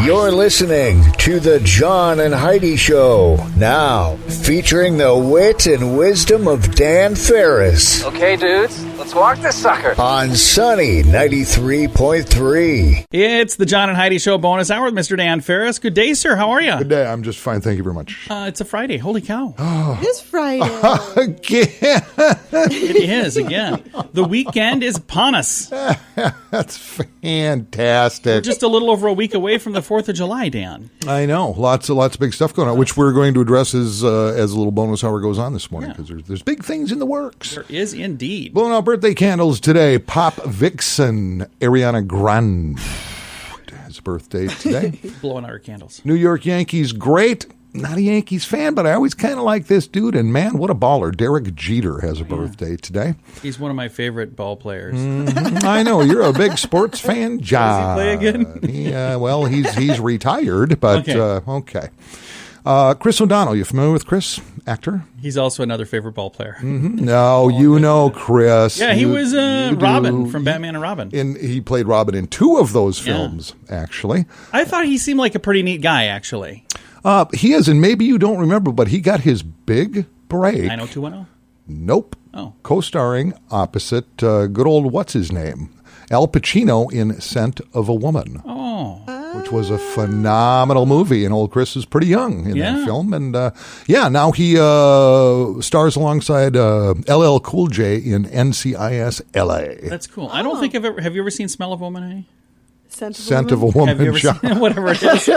You're listening to the John and Heidi Show, now featuring the wit and wisdom of Dan Farris. Okay, dudes, let's walk this sucker. On Sunny 93.3. It's the John and Heidi Show bonus hour with Mr. Dan Farris. Good day, sir. How are you? Good day. I'm just fine. Thank you very much. It's a Friday. Holy cow. It is Friday. Again. It is, again. The weekend is upon us. That's fantastic. We're just a little over a week away from the 4th of July, Dan. I know. Lots of big stuff going on, which we're going to address as a little bonus hour goes on this morning, because there's big things in the works. There is indeed. Blowing out birthday candles today. Pop Vixen, Ariana Grande. His birthday today. Blowing out our candles. New York Yankees, great. Not a Yankees fan, but I always kind of like this dude. And man, what a baller. Derek Jeter has a birthday today. He's one of my favorite ball players. I know. You're a big sports fan, John. Does he play again? Yeah, well, he's retired, but okay. Chris O'Donnell, you familiar with Chris, actor? He's also another favorite ball player. No, you know Chris. Yeah, he was Robin from Batman and Robin. He played Robin in 2 of those films, actually. I thought he seemed like a pretty neat guy, actually. He is, and maybe you don't remember, but he got his big break. 90210? Nope. Oh. Co-starring opposite good old what's-his-name? Al Pacino in Scent of a Woman. Oh. Which was a phenomenal movie, and old Chris is pretty young in that film. And, now he stars alongside LL Cool J in NCIS LA. That's cool. I don't think I've ever... Have you ever seen Smell of Woman, honey? Scent of a Woman. Have you ever seen whatever it is?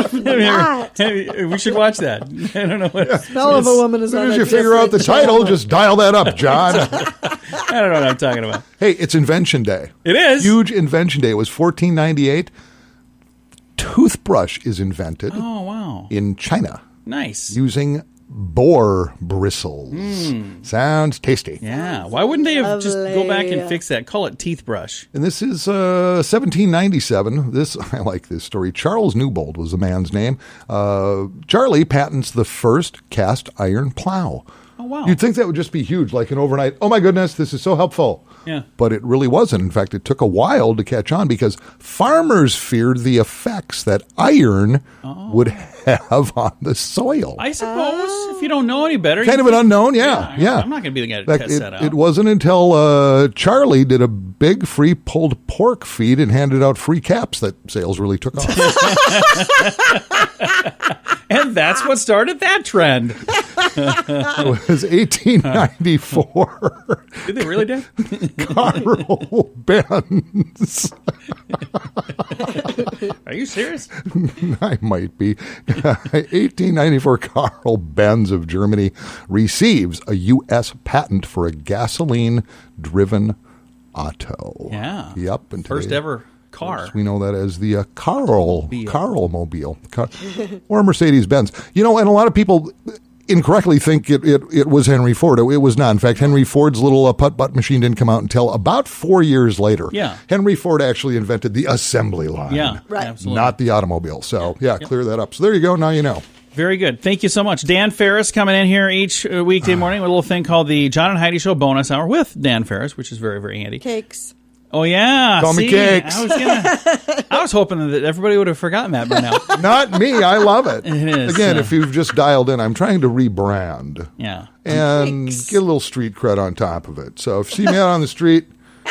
We should watch that. I don't know what. Smell of a Woman is As on soon as a you figure out the different title, just dial that up, John. I don't know what I'm talking about. Hey, it's Invention Day. It is. Huge Invention Day. It was 1498. Toothbrush is invented. Oh, wow. In China. Nice. Using boar bristles. Sounds tasty. Yeah. Why wouldn't they have just go back and fix that? Call it teeth brush. And this is 1797. I like this story. Charles Newbold was the man's name. Charlie patents the first cast iron plow. Oh, wow. You'd think that would just be huge, like an overnight, oh my goodness, this is so helpful. Yeah. But it really wasn't. In fact, it took a while to catch on because farmers feared the effects that iron would have on the soil. I suppose, if you don't know any better. Kind of an unknown, yeah. I'm not going to be the guy to test that out. It wasn't until Charlie did a big free pulled pork feed and handed out free caps that sales really took off. And that's what started that trend. It was 1894. Did they really do? Carl Benz. Are you serious? I might be. 1894, Carl Benz of Germany receives a U.S. patent for a gasoline-driven auto. Yeah. Yep. And First today, ever car. we know that as the Carl-mobile. Or Mercedes-Benz. You know, and a lot of people incorrectly think it was Henry Ford. It was not. In fact, Henry Ford's little putt-putt machine didn't come out until about 4 years later. Yeah. Henry Ford actually invented the assembly line. Yeah, Right. absolutely. Not the automobile. So, clear that up. So there you go. Now you know. Very good. Thank you so much. Dan Farris coming in here each weekday morning with a little thing called the John and Heidi Show bonus hour with Dan Farris, which is very, very handy. Cakes. Oh, yeah. Call me Cakes. I was hoping that everybody would have forgotten that by now. Not me. I love it. It is. Again, if you've just dialed in, I'm trying to rebrand. Yeah. And Cakes. get a little street cred on top of it. So if you see me out on the street,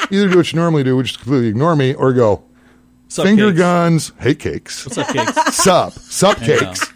either do what you normally do, which is completely ignore me, or go, Sup, finger Cakes? guns, hey cakes. What's up, Cakes? Sup There you cakes.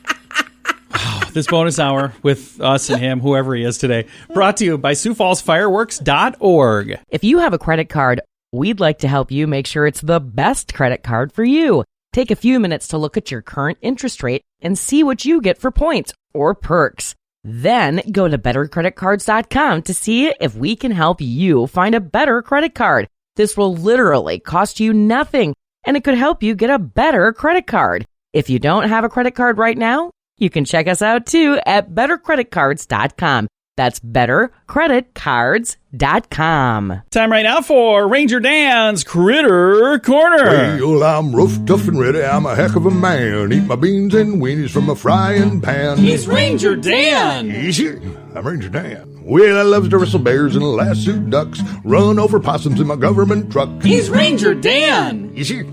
This bonus hour with us and him, whoever he is today, brought to you by SiouxFallsFireworks.org. If you have a credit card, we'd like to help you make sure it's the best credit card for you. Take a few minutes to look at your current interest rate and see what you get for points or perks. Then go to bettercreditcards.com to see if we can help you find a better credit card. This will literally cost you nothing, and it could help you get a better credit card. If you don't have a credit card right now, you can check us out too at bettercreditcards.com. That's bettercreditcards.com. Time right now for Ranger Dan's Critter Corner. Well, I'm rough, tough, and ready. I'm a heck of a man. Eat my beans and weenies from a frying pan. He's Ranger Dan. Easy. I'm Ranger Dan. Well, I loves to wrestle bears and lasso ducks. Run over possums in my government truck. He's Ranger Dan. Easy.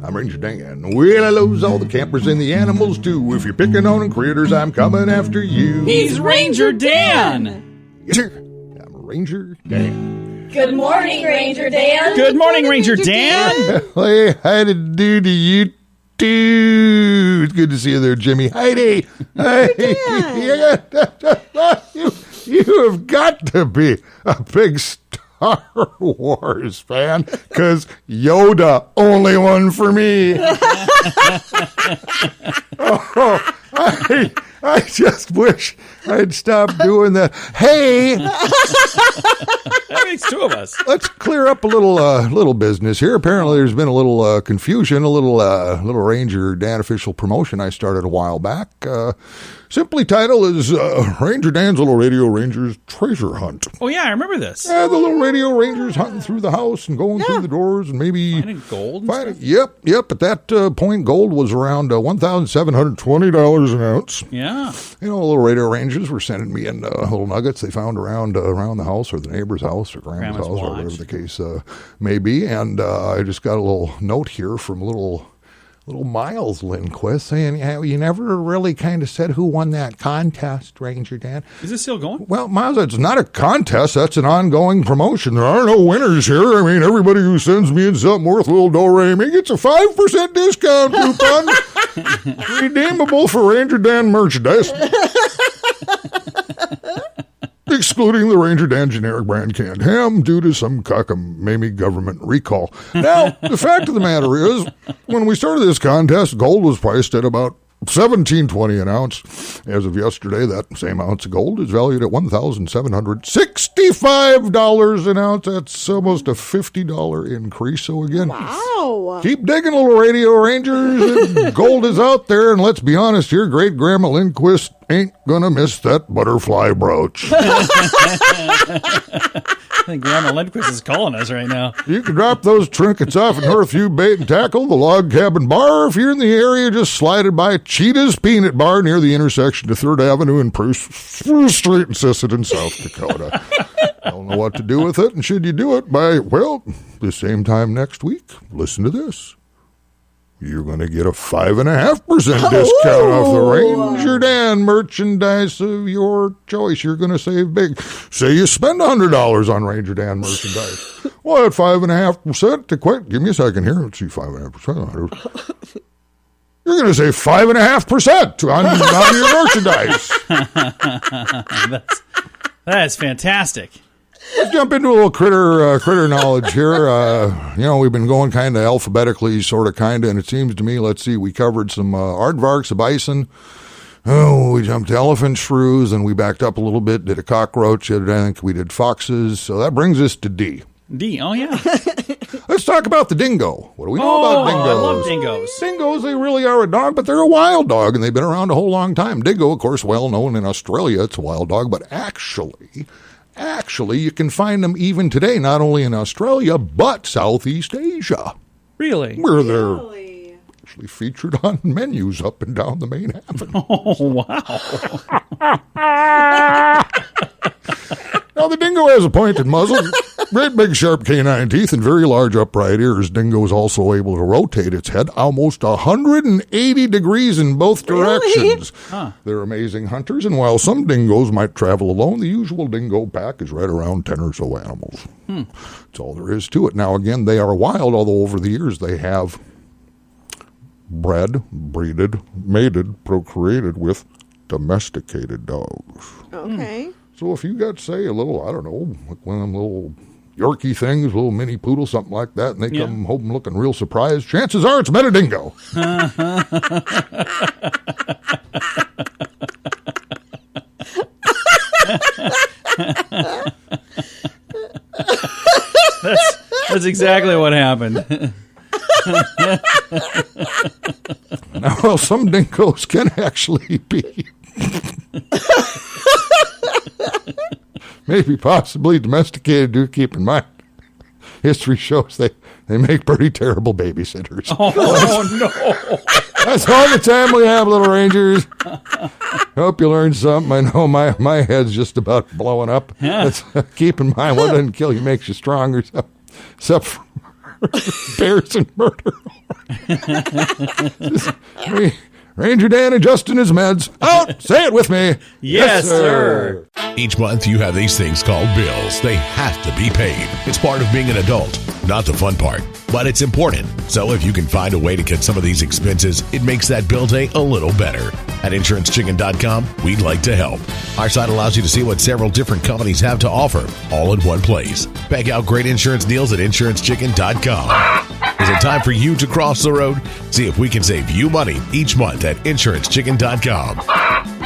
I'm Ranger Dan. Well, I loves all the campers and the animals too. If you're picking on critters, I'm coming after you. He's Ranger Dan. Yes, sir. I'm Ranger Dan. Good morning, Ranger Dan. Good morning, Ranger Dan. Hey, how to do to you too? It's good to see you there, Jimmy. Heidi. You have got to be a big Star Wars fan, because Yoda only one for me. I just wish I'd stop doing that. Hey, That makes two of us. let's clear up a little business here. Apparently, there's been a little confusion, a little Ranger Dan official promotion I started a while back. Simply title is Ranger Dan's Little Radio Rangers Treasure Hunt. Oh, yeah, I remember this. The little radio rangers hunting through the house and going through the doors and maybe Finding gold and stuff? Yep. At that point, gold was around $1,720 an ounce. Yeah. You know, little radio rangers were sending me in little nuggets they found around the house or the neighbor's house or grandma's house or whatever the case may be. And I just got a little note here from little Miles Lindquist saying, yeah, you never really kind of said who won that contest, Ranger Dan. Is this still going? Well, Miles, it's not a contest. That's an ongoing promotion. There are no winners here. I mean, everybody who sends me in something worth a little do-re-mi gets a 5% discount coupon. Redeemable for Ranger Dan merchandise. Excluding the Ranger Dan generic brand canned ham due to some cockamamie government recall. Now, the fact of the matter is, when we started this contest, gold was priced at about $17.20 an ounce. As of yesterday, that same ounce of gold is valued at $1,765 an ounce. That's almost a $50 increase. So again, Wow. keep digging, little radio rangers. Gold is out there, and let's be honest, your great grandma Lindquist ain't gonna miss that butterfly brooch. I think Grandma Lindquist is calling us right now. You can drop those trinkets off at Northview Bait and Tackle, the Log Cabin Bar. If you're in the area, just slide it by Cheetah's Peanut Bar near the intersection of 3rd Avenue and Spruce Street in Sisseton, South Dakota. I don't know what to do with it, and should you do it by, well, the same time next week, listen to this. You're going to get a 5.5% discount off the Ranger Dan merchandise of your choice. You're going to save big. Say you spend $100 on Ranger Dan merchandise. Well, at 5.5% to quit. Give me a second here. Let's see, 5.5%. You're going to save 5.5% on your merchandise. That's fantastic. Let's jump into a little critter knowledge here. We've been going kind of alphabetically, and it seems to me, let's see, we covered some aardvarks, a bison. Oh, we jumped to elephant shrews, and we backed up a little bit, did a cockroach, I think we did foxes. So that brings us to D. D, oh yeah. Let's talk about the dingo. What do we know about dingoes? I love dingoes. Dingoes, they really are a dog, but they're a wild dog, and they've been around a whole long time. Dingo, of course, well known in Australia. It's a wild dog, but actually, you can find them even today, not only in Australia, but Southeast Asia. Really? Where they're actually featured on menus up and down the main avenue. Oh, wow. Now, the dingo has a pointed muzzle, great big sharp canine teeth, and very large upright ears. Dingo is also able to rotate its head almost 180 degrees in both directions. Huh. They're amazing hunters, and while some dingoes might travel alone, the usual dingo pack is right around 10 or so animals. That's all there is to it. Now, again, they are wild, although over the years they have breeded, mated, procreated with domesticated dogs. Okay. So if you got, say, a little, I don't know, like one of them little Yorkie things, a little mini poodle, something like that, and they come home looking real surprised, chances are it's met a dingo. That's exactly what happened. Now, well, some dingoes can actually be maybe possibly domesticated. Do keep in mind, history shows they make pretty terrible babysitters. Oh, no. That's all the time we have, little rangers. Hope you learned something. I know my head's just about blowing up. Yeah. Keep in mind, what doesn't kill you makes you stronger. Except for Bears and murder. Ranger Dan adjusting his meds. Out! Say it with me. Yes, sir. Each month you have these things called bills. They have to be paid. It's part of being an adult, not the fun part, but it's important. So if you can find a way to cut some of these expenses, it makes that bill day a little better. At InsuranceChicken.com, we'd like to help. Our site allows you to see what several different companies have to offer, all in one place. Check out great insurance deals at InsuranceChicken.com. Is it time for you to cross the road? See if we can save you money each month at InsuranceChicken.com.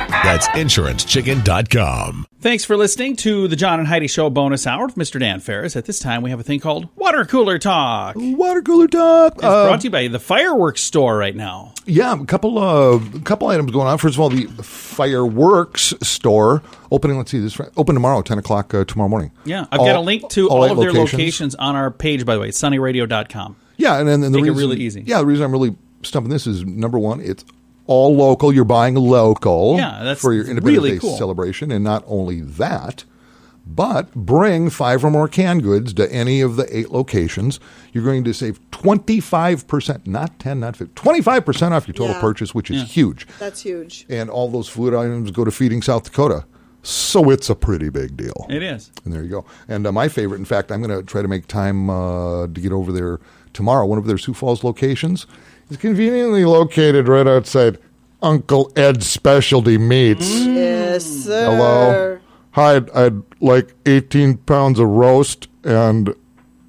That's InsuranceChicken.com. Thanks for listening to the John and Heidi Show bonus hour with Mr. Dan Farris. At this time, we have a thing called Water Cooler Talk. It's Water cooler talk. brought to you by the fireworks store right now. Yeah, a couple items going on. First of all, the fireworks store opening. Let's see, open tomorrow, 10 o'clock tomorrow morning. Yeah, I've got a link to all of their locations. locations on our page, by the way. It's sunnyradio.com. Yeah, and then the Make it reason, really easy. Yeah, the reason I'm really stumping this is, number one, it's all local. You're buying local that's for your Independence really Day cool. celebration. And not only that, but bring 5 or more canned goods to any of the 8 locations. You're going to save 25%, not 10, not 50, 25% off your total purchase, which is huge. That's huge. And all those food items go to Feeding South Dakota. So it's a pretty big deal. It is. And there you go. And my favorite, in fact, I'm going to try to make time to get over there tomorrow. One of their Sioux Falls locations is conveniently located right outside Uncle Ed's Specialty Meats. Yes, sir. Hello. Hi, I'd like 18 pounds of roast and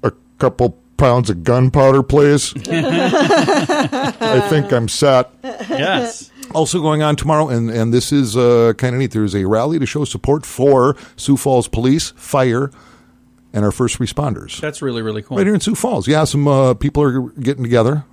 a couple pounds of gunpowder, please. I think I'm set. Yes. Also going on tomorrow, and this is kind of neat, there's a rally to show support for Sioux Falls Police, Fire, and our first responders. That's really, really cool. Right here in Sioux Falls. Yeah, some people are getting together.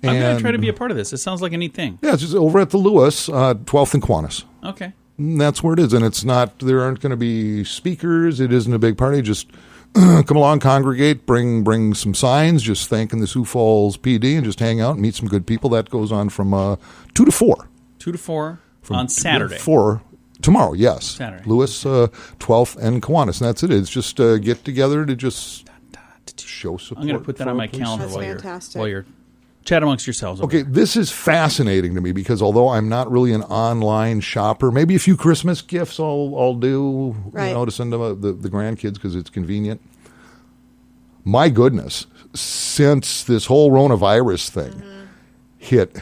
I'm going to try to be a part of this. It sounds like a neat thing. Yeah, it's just over at the Lewis, 12th and Kiwanis. Okay. And that's where it is. And it's not, there aren't going to be speakers. It isn't a big party. Just come along, congregate, bring some signs, just thanking the Sioux Falls PD, and just hang out and meet some good people. That goes on from 2 to 4. 2 to 4 From on Saturday. 4 tomorrow, yes. Saturday. Lewis, 12th and Kiwanis. And that's it. It's just get together to just show support. I'm going to put that on my police. calendar That's fantastic. while you're chat amongst yourselves. Okay, this is fascinating to me because although I'm not really an online shopper, maybe a few Christmas gifts I'll do, Right. to send them the grandkids because it's convenient. My goodness, since this whole coronavirus thing hit,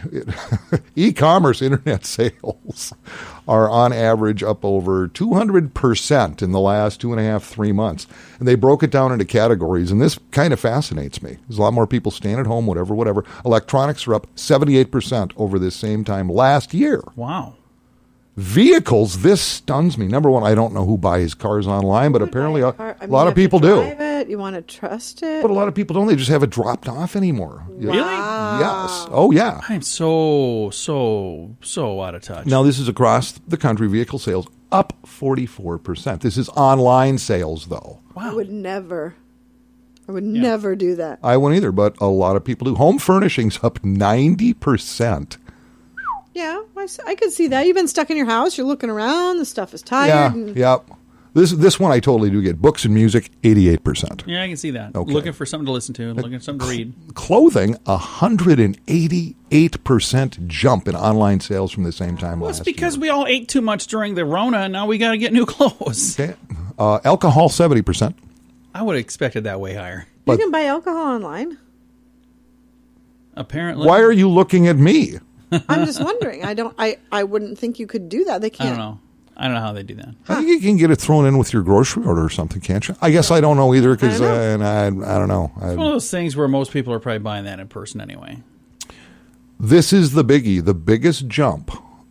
e-commerce internet sales are on average up over 200% in the last 2.5, 3 months. And they broke it down into categories, and this kind of fascinates me. There's a lot more people staying at home, whatever. Electronics are up 78% over this same time last year. Wow. Vehicles, this stuns me. Number one, I don't know who buys cars online, but apparently a lot of people do. You want to trust it? But a lot of people don't. They just have it dropped off anymore. Really? Yes. Oh, yeah. I'm so out of touch. Now, this is across the country, vehicle sales up 44%. This is online sales, though. I would never do that. I wouldn't either, but a lot of people do. Home furnishings up 90%. Yeah, I could see that. You've been stuck in your house. You're looking around. The stuff is tired. Yeah. This one I totally do get. Books and music, 88%. Yeah, I can see that. Okay. Looking for something to listen to, looking for something to read. Clothing, 188% jump in online sales from the same time Well, it's last because year. we all ate too much during the Rona, and now we got to get new clothes. Okay. Alcohol, 70%. I would have expected that way higher. You can buy alcohol online. Apparently. Why are you looking at me? I'm just wondering. I wouldn't think you could do that. They I can't. don't know. I don't know how they do that. I think you can get it thrown in with your grocery order or something, can't you? I guess I don't know either because I don't know. It's one of those things where most people are probably buying that in person anyway. This is the biggie, the biggest jump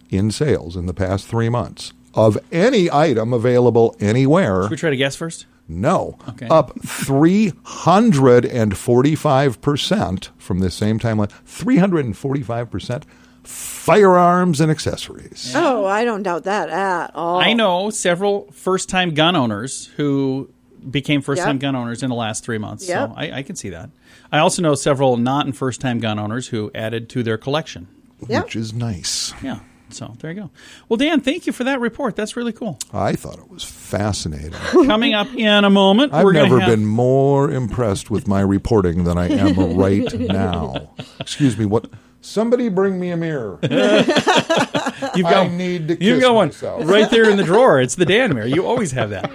in sales in the past 3 months of any item available anywhere. Should we try to guess first? No. Okay. Up 345% from this same time. 345%. Firearms and accessories. Oh, I don't doubt that at all. I know several first-time gun owners who became first-time gun owners in the last 3 months. Yep. So I can see that. I also know several not first-time gun owners who added to their collection. Yep. Which is nice. Yeah. So there you go. Well, Dan, thank you for that report. That's really cool. I thought it was fascinating. Coming up in a moment, I've never been more impressed with my reporting than I am right now. Excuse me, what? Somebody bring me a mirror. I need to kiss myself. Right there in the drawer. It's the Dan mirror. You always have that.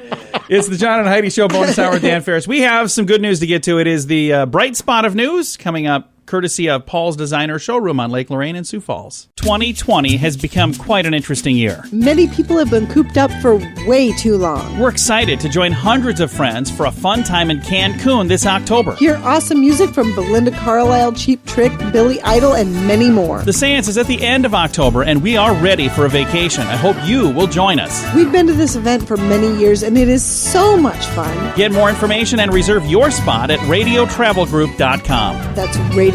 It's the John and Heidi Show bonus hour with Dan Farris. We have some good news to get to. It is the bright spot of news coming up, courtesy of Paul's Designer Showroom on Lake Lorraine in Sioux Falls. 2020 has become quite an interesting year. Many people have been cooped up for way too long. We're excited to join hundreds of friends for a fun time in Cancun this October. Hear awesome music from Belinda Carlisle, Cheap Trick, Billy Idol, and many more. The seance is at the end of October, and we are ready for a vacation. I hope you will join us. We've been to this event for many years, and it is so much fun. Get more information and reserve your spot at radiotravelgroup.com. That's radiotravelgroup.com.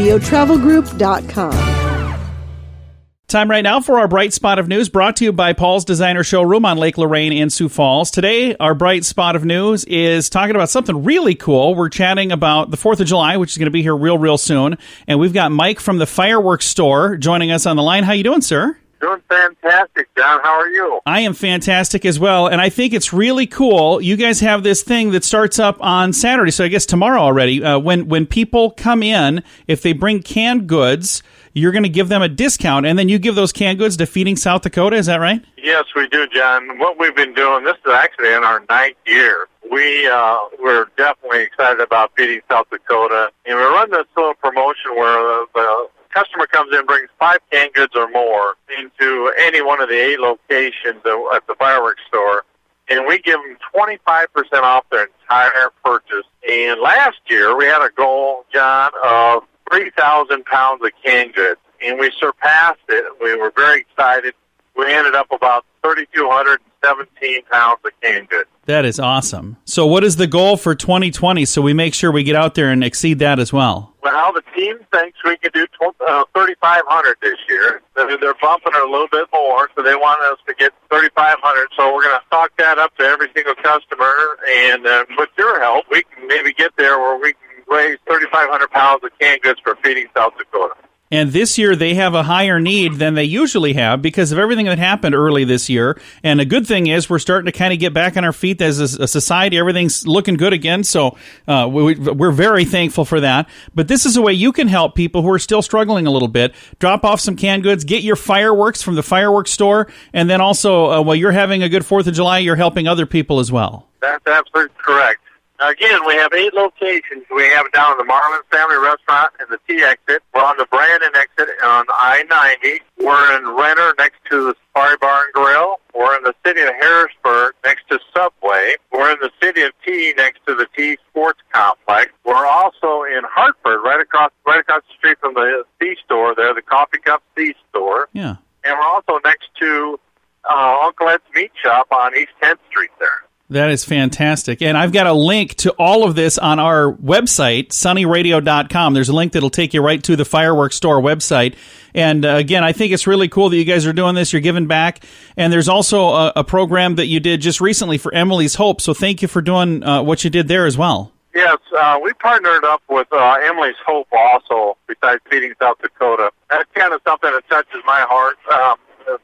Time right now for our bright spot of news, brought to you by Paul's Designer Showroom on Lake Lorraine in Sioux Falls. Today, our bright spot of news is talking about something really cool. We're chatting about the 4th of July, which is going to be here real soon. And we've got Mike from the fireworks store joining us on the line. How you doing, sir? Doing fantastic, John. How are you? I am fantastic as well, and I think it's really cool. You guys have this thing that starts up on Saturday, so I guess tomorrow already. When people come in, if they bring canned goods, you're going to give them a discount, and then you give those canned goods to Feeding South Dakota. Is that right? Yes, we do, John. What we've been doing, this is actually in our 9th year. We're definitely excited about Feeding South Dakota, and we run this little promotion where the customer comes in, brings 5 canned goods or more into any one of the 8 locations at the fireworks store, and we give them 25% off their entire purchase. And last year, we had a goal, John, of 3,000 pounds of canned goods, and we surpassed it. We were very excited. We ended up about 3,217 pounds of canned goods. That is awesome. So what is the goal for 2020 so we make sure we get out there and exceed that as well? Well, the team thinks we can do 3,500 this year. They're bumping it a little bit more, so they want us to get 3,500. So we're going to stock that up to every single customer, and with your help, we can maybe get there where we can raise 3,500 pounds of canned goods for Feeding South Dakota. And this year they have a higher need than they usually have because of everything that happened early this year. And the good thing is we're starting to kind of get back on our feet as a society. Everything's looking good again. So we're very thankful for that. But this is a way you can help people who are still struggling a little bit. Drop off some canned goods. Get your fireworks from the fireworks store. And then also, while you're having a good 4th of July, you're helping other people as well. That's absolutely correct. Again, we have 8 locations. We have it down in the Marlin Family Restaurant in the T exit. We're on the Brandon exit on I-90. We're in Renner next to the Safari Bar and Grill. We're in the city of Harrisburg next to Subway. We're in the city of T next to the T Sports Complex. We're also in Hartford, right across the street from the C store there, the Coffee Cup C store. Yeah. And we're also next to Uncle Ed's Meat Shop on East 10th Street there. That is fantastic. And I've got a link to all of this on our website, sunnyradio.com. There's a link that'll take you right to the fireworks store website. And again, I think it's really cool that you guys are doing this. You're giving back. And there's also a program that you did just recently for Emily's Hope. So thank you for doing what you did there as well. Yes, we partnered up with Emily's Hope also, besides Feeding South Dakota. That's kind of something that touches my heart,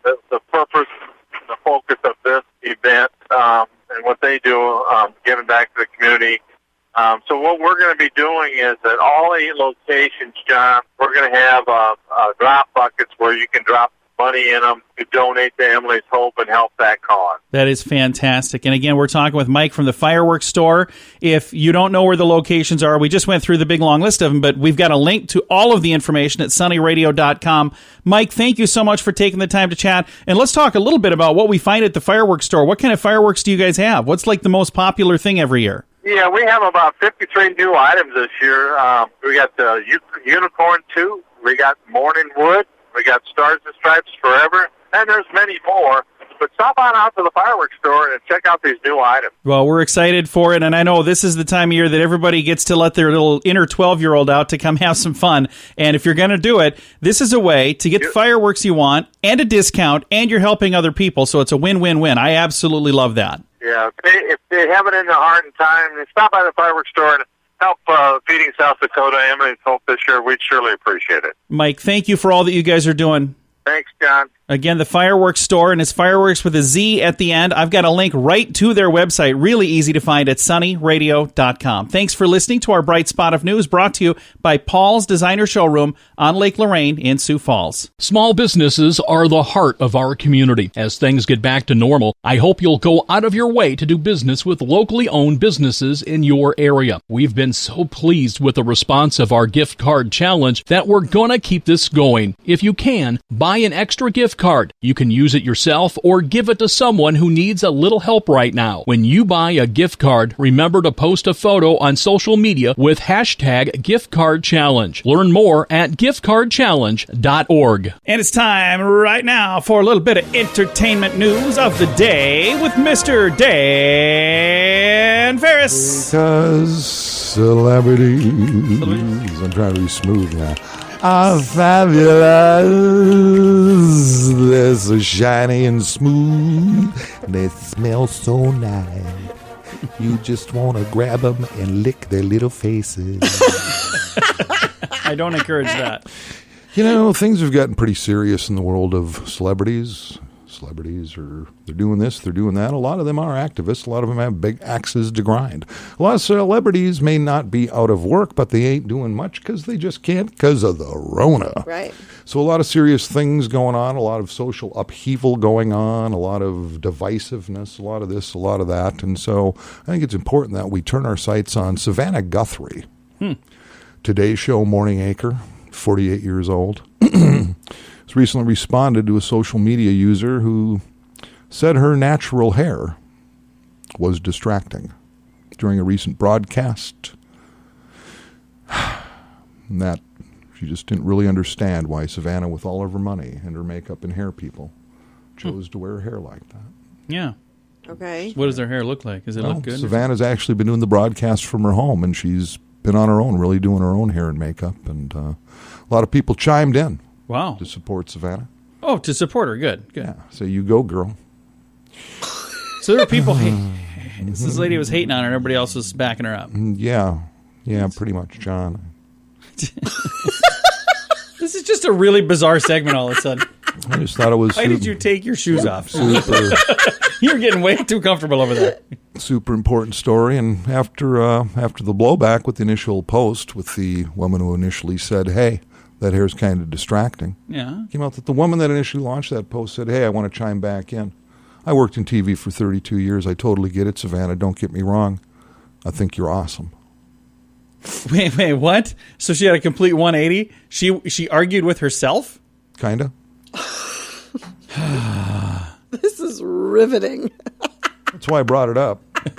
the purpose, the focus of this event. And what they do, giving back to the community. So what we're going to be doing is at all 8 locations, John, we're going to have drop buckets where you can drop money in them to donate to Emily's Hope and help that cause. That is fantastic. And again, we're talking with Mike from the fireworks store. If you don't know where the locations are, we just went through the big long list of them, but we've got a link to all of the information at sunnyradio.com. Mike, thank you so much for taking the time to chat. And let's talk a little bit about what we find at the fireworks store. What kind of fireworks do you guys have? What's like the most popular thing every year? Yeah, we have about 53 new items this year. We got the Unicorn 2. We got Morning Wood. We got Stars and Stripes Forever. And there's many more. But stop on out to the fireworks store and check out these new items. Well, we're excited for it, and I know this is the time of year that everybody gets to let their little inner 12-year-old out to come have some fun. And if you're going to do it, this is a way to get the fireworks you want and a discount, and you're helping other people, so it's a win-win-win. I absolutely love that. Yeah, if they have it in their heart and time, stop by the fireworks store and help Feeding South Dakota, Emily's Hope this year. We'd surely appreciate it. Mike, thank you for all that you guys are doing. Thanks, John. Again, the fireworks store, and it's fireworks with a Z at the end. I've got a link right to their website. Really easy to find at sunnyradio.com. Thanks for listening to our Bright Spot of News, brought to you by Paul's Designer Showroom on Lake Lorraine in Sioux Falls. Small businesses are the heart of our community. As things get back to normal, I hope you'll go out of your way to do business with locally owned businesses in your area. We've been so pleased with the response of our gift card challenge that we're gonna keep this going. If you can, buy an extra gift card. You can use it yourself or give it to someone who needs a little help right now. When you buy a gift card, remember to post a photo on social media with hashtag giftcardchallenge. Learn more at giftcardchallenge.org. And it's time right now for a little bit of entertainment news of the day with Mr. Dan Farris. Because celebrities, I'm trying to be smooth now, are fabulous. They're so shiny and smooth. They smell so nice. You just want to grab them and lick their little faces. I don't encourage that. You know, things have gotten pretty serious in the world of celebrities. Celebrities they're doing this, they're doing that. A lot of them are activists. A lot of them have big axes to grind. A lot of celebrities may not be out of work, but they ain't doing much because they just can't because of the Rona. Right. So a lot of serious things going on, a lot of social upheaval going on, a lot of divisiveness, a lot of this, a lot of that. And so I think it's important that we turn our sights on Savannah Guthrie. Today's Show morning anchor, 48 years old. Recently responded to a social media user who said her natural hair was distracting during a recent broadcast, and that she just didn't really understand why Savannah, with all of her money and her makeup and hair people, chose to wear hair like that. Yeah. Okay. What does her hair look like? Does it look good? Savannah's actually been doing the broadcast from her home, and she's been on her own, really doing her own hair and makeup, and a lot of people chimed in. Wow. To support Savannah. Oh, to support her. Good. Yeah. So you go, girl. So there were people this lady was hating on her and everybody else was backing her up. Yeah. Yeah, pretty much, John. This is just a really bizarre segment all of a sudden. I just thought it was... Why did you take your shoes off? Super. You're getting way too comfortable over there. Super important story. And after the blowback with the initial post with the woman who initially said, hey, that hair's kind of distracting. Yeah. Came out that the woman that initially launched that post said, hey, I want to chime back in. I worked in TV for 32 years. I totally get it, Savannah. Don't get me wrong. I think you're awesome. Wait, what? So she had a complete 180? She argued with herself? Kind of. This is riveting. That's why I brought it up. I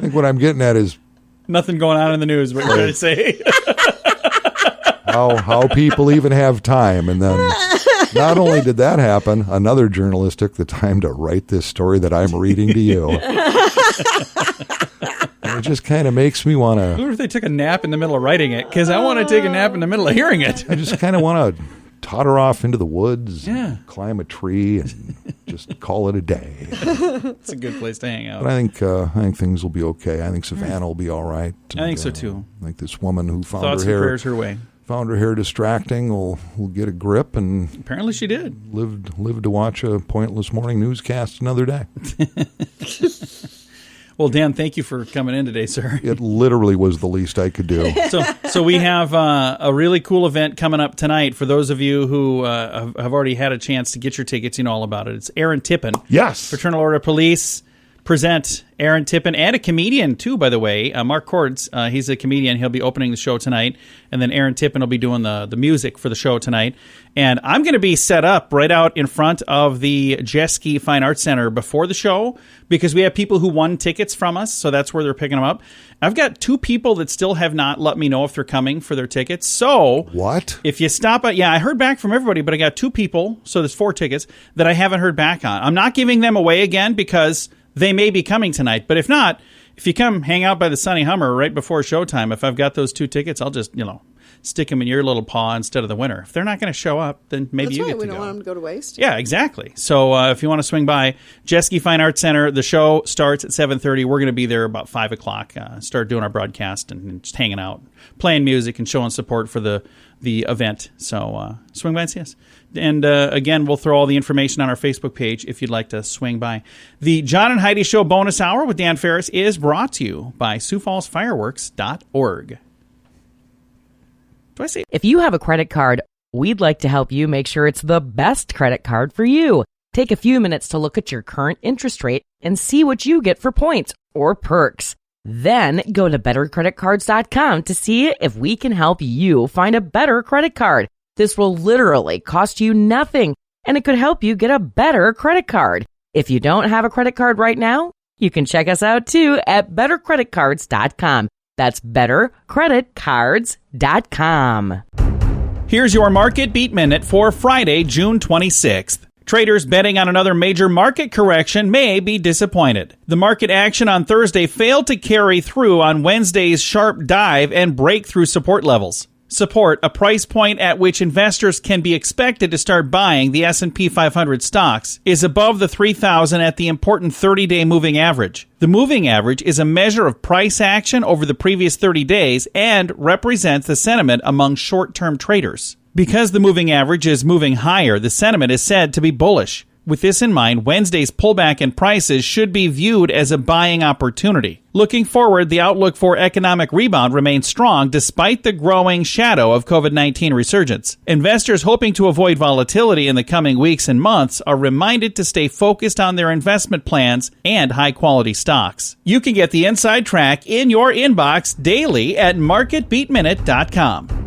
think what I'm getting at is... Nothing going on in the news, what you're trying to say. How people even have time. And then not only did that happen, another journalist took the time to write this story that I'm reading to you. And it just kind of makes me want to... I wonder if they took a nap in the middle of writing it, because I want to take a nap in the middle of hearing it. I just kind of want to totter off into the woods, climb a tree, and just call it a day. It's a good place to hang out. But I think things will be okay. I think Savannah will be all right. I think so, too. I think this woman who found Thoughts her hair... and prayers her way. Found her hair distracting, will get a grip, and apparently she did. Lived to watch a pointless morning newscast another day. Well, Dan, thank you for coming in today, sir. It literally was the least I could do. So we have a really cool event coming up tonight. For those of you who have already had a chance to get your tickets, you know all about it. It's Aaron Tippin. Yes. Fraternal Order of Police present Aaron Tippin, and a comedian, too, by the way. Mark Cords, he's a comedian. He'll be opening the show tonight. And then Aaron Tippin will be doing the music for the show tonight. And I'm going to be set up right out in front of the Jeski Fine Arts Center before the show, because we have people who won tickets from us, so that's where they're picking them up. I've got 2 people that still have not let me know if they're coming for their tickets. So what? If you stop at... Yeah, I heard back from everybody, but I got 2 people, so there's 4 tickets, that I haven't heard back on. I'm not giving them away again because... they may be coming tonight, but if not, if you come hang out by the Sunny Hummer right before showtime, if I've got those 2 tickets, I'll just, stick them in your little paw instead of the winner. If they're not going to show up, then maybe That's you right. get to We go. don't want them to go to waste. Yeah, exactly. So if you want to swing by Jeske Fine Arts Center, the show starts at 7:30. We're going to be there about 5 o'clock. Start doing our broadcast and just hanging out, playing music and showing support for the event. So swing by and see us. And again, we'll throw all the information on our Facebook page if you'd like to swing by. The John and Heidi Show bonus hour with Dan Farris is brought to you by SiouxFallsFireworks.org. Do I say? If you have a credit card, we'd like to help you make sure it's the best credit card for you. Take a few minutes to look at your current interest rate and see what you get for points or perks. Then go to bettercreditcards.com to see if we can help you find a better credit card. This will literally cost you nothing, and it could help you get a better credit card. If you don't have a credit card right now, you can check us out too at bettercreditcards.com. That's bettercreditcards.com. Here's your Market Beat Minute for Friday, June 26th. Traders betting on another major market correction may be disappointed. The market action on Thursday failed to carry through on Wednesday's sharp dive and breakthrough support levels. Support, a price point at which investors can be expected to start buying the S&P 500 stocks, is above the 3,000 at the important 30-day moving average. The moving average is a measure of price action over the previous 30 days and represents the sentiment among short-term traders. Because the moving average is moving higher, the sentiment is said to be bullish. With this in mind, Wednesday's pullback in prices should be viewed as a buying opportunity. Looking forward, the outlook for economic rebound remains strong despite the growing shadow of COVID-19 resurgence. Investors hoping to avoid volatility in the coming weeks and months are reminded to stay focused on their investment plans and high-quality stocks. You can get the inside track in your inbox daily at marketbeatminute.com.